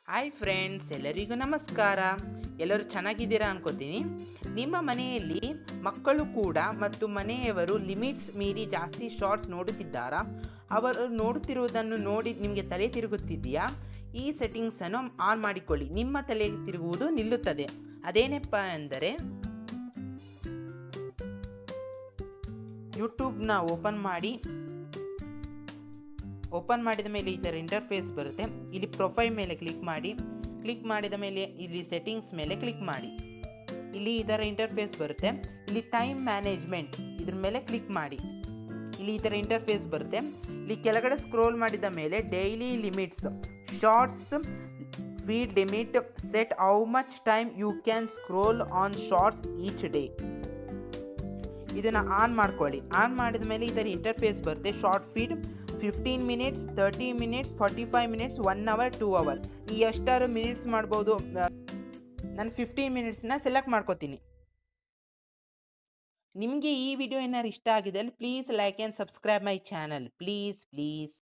Hi friends, ಎಲ್ಲರಿಗೂ ನಮಸ್ಕಾರ. ಎಲ್ಲರೂ ಚೆನ್ನಾಗಿದ್ದೀರಾ ಅನ್ಕೋತೀನಿ. ನಿಮ್ಮ ಮನೆಯಲ್ಲಿ ಮಕ್ಕಳು ಕೂಡ ಮತ್ತು ಮನೆಯವರು ಲಿಮಿಟ್ಸ್ ಮೀರಿ ಜಾಸ್ತಿ ಶಾರ್ಟ್ಸ್ ನೋಡುತ್ತಿದ್ದಾರಾ? ಅವರು ನೋಡುತ್ತಿರುವುದನ್ನು ನೋಡಿ ನಿಮಗೆ ತಲೆ ತಿರುಗುತ್ತಿದೆಯಾ? ಈ ಸೆಟ್ಟಿಂಗ್ಸನ್ನು ಆನ್ ಮಾಡಿಕೊಳ್ಳಿ, ನಿಮ್ಮ ತಲೆ ತಿರುಗುವುದು ನಿಲ್ಲುತ್ತದೆ. ಅದೇನಪ್ಪ ಎಂದರೆ, ಯೂಟ್ಯೂಬ್ನ ಓಪನ್ ಮಾಡಿದ ಮೇಲೆ ಈ ಥರ ಇಂಟರ್ಫೇಸ್ ಬರುತ್ತೆ. ಇಲ್ಲಿ ಪ್ರೊಫೈಲ್ ಮೇಲೆ ಕ್ಲಿಕ್ ಮಾಡಿದ ಮೇಲೆ ಇಲ್ಲಿ ಸೆಟ್ಟಿಂಗ್ಸ್ ಮೇಲೆ ಕ್ಲಿಕ್ ಮಾಡಿ. ಇಲ್ಲಿ ಈ ಥರ ಇಂಟರ್ಫೇಸ್ ಬರುತ್ತೆ. ಇಲ್ಲಿ ಟೈಮ್ ಮ್ಯಾನೇಜ್ಮೆಂಟ್ ಇದ್ರ ಮೇಲೆ ಕ್ಲಿಕ್ ಮಾಡಿ. ಇಲ್ಲಿ ಈ ಥರ ಇಂಟರ್ಫೇಸ್ ಬರುತ್ತೆ. ಇಲ್ಲಿ ಕೆಳಗಡೆ ಸ್ಕ್ರೋಲ್ ಮಾಡಿದ ಮೇಲೆ daily limits, shorts feed limit, set how much time you can scroll on shorts each day. ಇದನ್ನು ಆನ್ ಮಾಡ್ಕೊಳ್ಳಿ. ಆನ್ ಮಾಡಿದ ಮೇಲೆ ಈ ಥರ ಇಂಟರ್ಫೇಸ್ ಬರುತ್ತೆ. Short feed 15 minutes, 30 minutes, 45 minutes, 1 hour, 2 hour. ನೀವು ಎಷ್ಟಾರು ಮಿನಿಟ್ಸ್ ಮಾಡ್ಬೋದು. ನಾನು 15 ಮಿನಿಟ್ಸ್ನ ಸೆಲೆಕ್ಟ್ ಮಾಡ್ಕೋತೀನಿ. ನಿಮಗೆ ಈ ವಿಡಿಯೋ ಏನಾದ್ರು ಇಷ್ಟ ಆಗಿದೆ please like and subscribe my channel. Please.